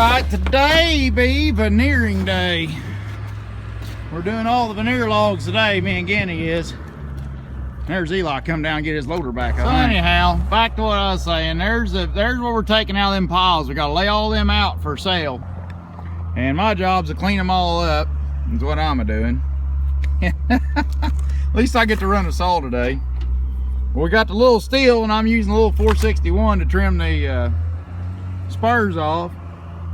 Alright, today be veneering day. We're doing all the veneer logs today, me and Genny is. There's Eli come down and get his loader back. So anyhow, back to what I was saying. There's what we're taking out of them piles. We gotta lay all them out for sale. And my job's to clean them all up. Is what I'm doing. At least I get to run the saw today. We got the little steel and I'm using the little 461 to trim the spurs off.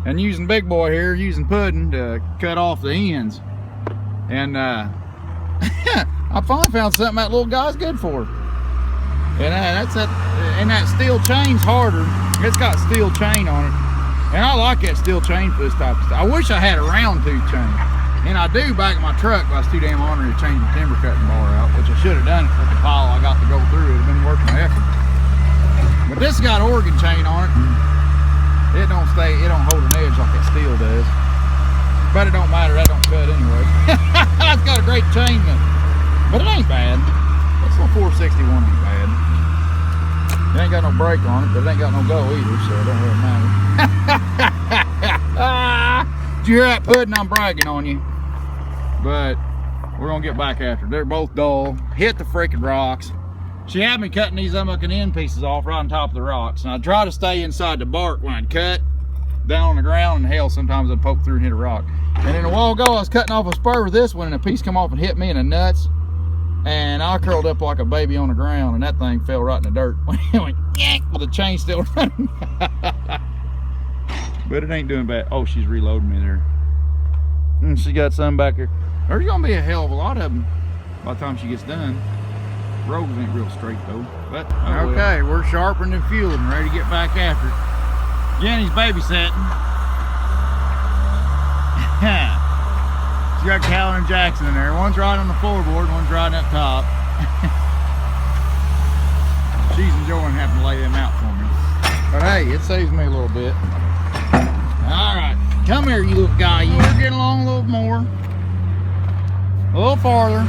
And using Big Boy here, using pudding to cut off the ends. And I finally found something that little guy's good for. And that steel chain's harder. It's got steel chain on it. And I like that steel chain for this type of stuff. I wish I had a round tooth chain. And I do back in my truck, but I was too damn ornery to change the timber cutting bar out, which I should have done it with the pile I got to go through. It would have been worth my effort. But this has got organ chain on it. It don't hold an edge like that steel does. But it don't matter, that don't cut anyway. It's got a great chain, but it ain't bad. This little 461 ain't bad. It ain't got no brake on it, but it ain't got no go either, so it don't really matter. Did you hear that pudding? I'm bragging on you. But we're gonna get back after it. They're both dull. Hit the freaking rocks. She had me cutting these unmucking end pieces off right on top of the rocks. And I try to stay inside the bark when I'd cut down on the ground, and hell, sometimes I'd poke through and hit a rock. And then a while ago, I was cutting off a spur with this one, and a piece come off and hit me in the nuts. And I curled up like a baby on the ground, and that thing fell right in the dirt. It went yank with the chain still running. But it ain't doing bad. Oh, she's reloading me there. And she got some back here. There's gonna be a hell of a lot of them by the time she gets done. Roads ain't real straight though. But okay, we're sharpening and fueling, ready to get back after it. Jenny's babysitting. She got Callan and Jackson in there. One's riding on the floorboard, one's riding up top. She's enjoying having to lay them out for me. But hey, it saves me a little bit. Alright, come here you little guy. You're getting along a little more. A little farther.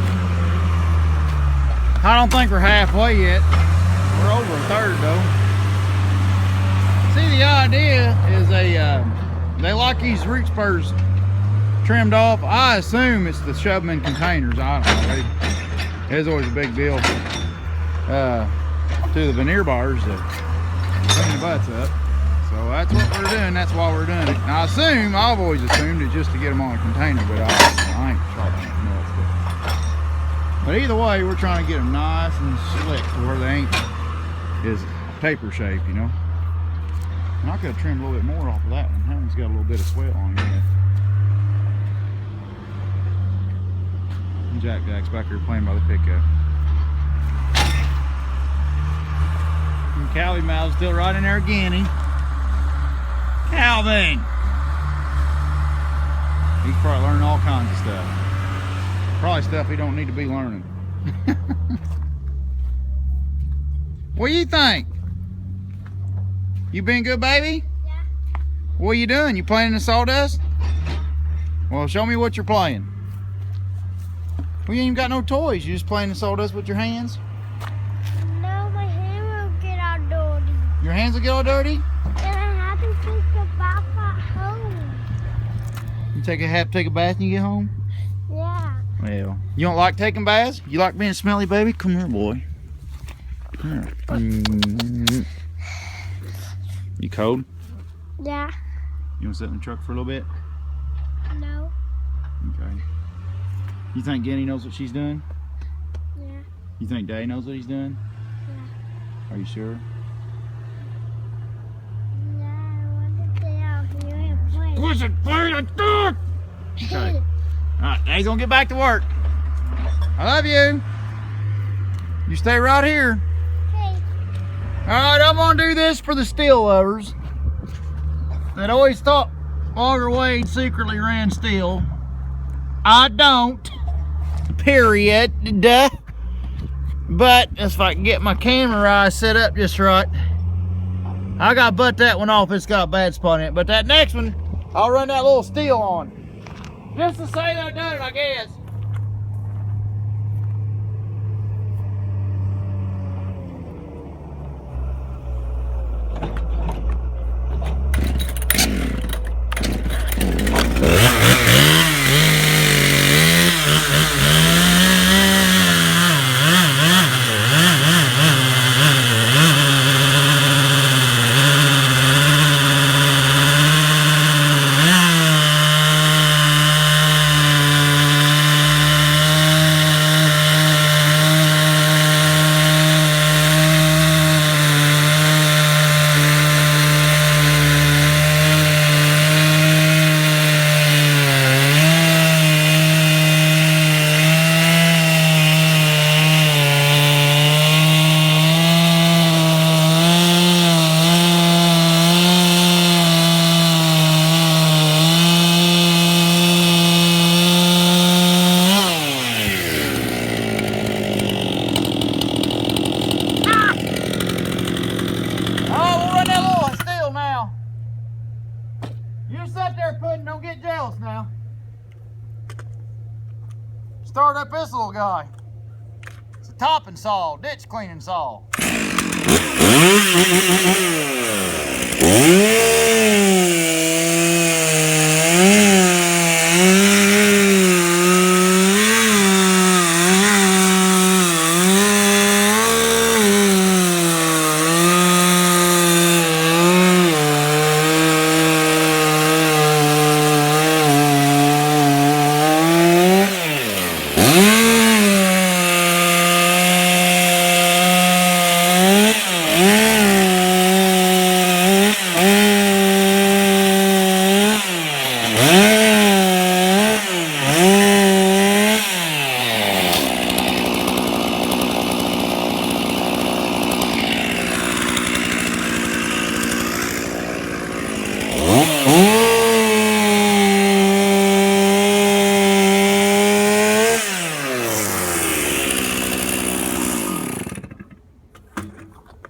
I don't think we're halfway yet. We're over a third though. See, the idea is they like these root spurs trimmed off. I assume it's to shove them in containers. I don't know. It's always a big deal to the veneer bars to clean the butts up. So that's what we're doing. That's why we're doing it. Now, I've always assumed it's just to get them on a container, but I ain't sharp enough. But either way, we're trying to get them nice and slick to where they ain't is taper shape, you know. And I could have trimmed a little bit more off of that one. That one's got a little bit of swell on it. And Jack's back here playing by the pickup. And Callie Mal's still right in there again. Calvin! He's probably learning all kinds of stuff. Probably stuff he don't need to be learning. What do you think? You been good, baby? Yeah. What are you doing? You playing in the sawdust? Well, show me what you're playing. Well, you ain't even got no toys. You just playing the sawdust with your hands? No, my hand will get all dirty. Your hands will get all dirty? And I have to take a bath at home. You have to take a bath when you get home? Yeah. Well, you don't like taking baths? You like being smelly, baby? Come here, boy. Here. You cold? Yeah. You want to sit in the truck for a little bit? No. Okay. You think Genny knows what she's doing? Yeah. You think Daddy knows what he's doing? Yeah. Are you sure? Yeah, I want to stay out here and play. Push it, play it, do it! Okay. Alright, Daddy's gonna get back to work. I love you. You stay right here. Okay. Alright, I'm gonna do this for the steel lovers that always thought Auger Wade secretly ran steel. I don't. Period. Duh. But if I can get my camera eye set up just right, I gotta butt that one off. It's got a bad spot in it. But that next one, I'll run that little steel on. Just to say that I done it, I guess. start up this little guy. It's a topping saw, ditch cleaning saw.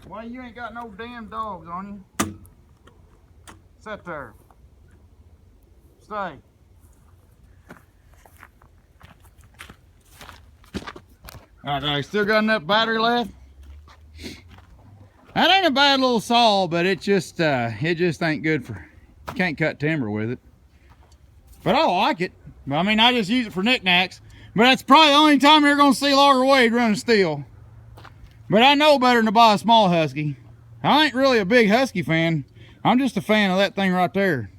Why you ain't got no damn dogs on you? Sit there. Stay. Alright, I still got enough battery left. That ain't a bad little saw, but it just ain't good for, you can't cut timber with it. But I like it. I mean, I just use it for knickknacks. But that's probably the only time you're gonna see Logger Wade running steel. But I know better than to buy a small Husky. I ain't really a big Husky fan. I'm just a fan of that thing right there.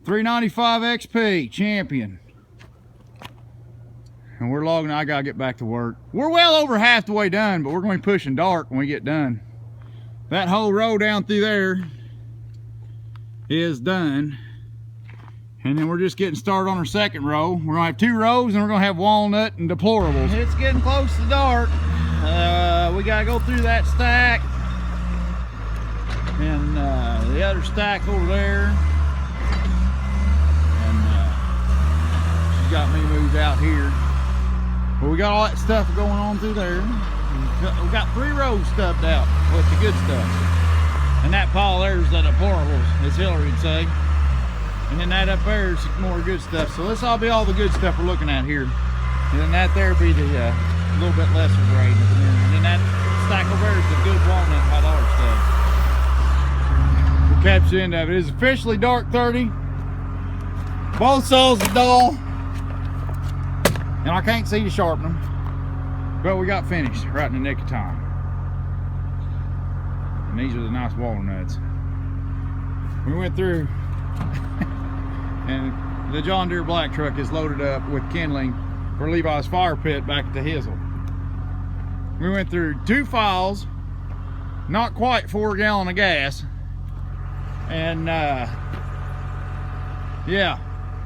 395 XP Champion. And we're logging, I gotta get back to work. We're well over half the way done, but we're gonna be pushing dark when we get done. That whole row down through there is done. And then we're just getting started on our second row. We're gonna have 2 rows and we're gonna have walnut and deplorables. It's getting close to dark. We gotta go through that stack and the other stack over there. And she's got me moved out here. But we got all that stuff going on through there. We got 3 rows stubbed out with the good stuff. And that pile there is the deplorables, as Hillary would say. And then that up there is more good stuff. So this all be all the good stuff we're looking at here. And then that there be the little bit lesser grade. And then that stack over there is the good walnut $5 stuff. We'll catch the end of it. It's officially dark 30. Both saws are dull. And I can't see to sharpen them. But we got finished right in the nick of time. And these are the nice walnuts. We went through and the John Deere black truck is loaded up with kindling for Levi's fire pit back at the Hizzle. We went through 2 files, not quite 4 gallon of gas, and yeah,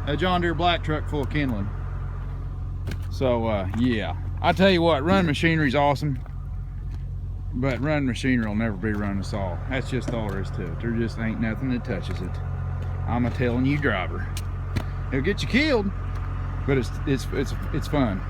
a John Deere black truck full of kindling. So yeah, I tell you what, running machinery is awesome, but running machinery will never be running a saw. That's just all there is to it. There just ain't nothing that touches it. I'm a telling you driver. It'll get you killed, but it's fun.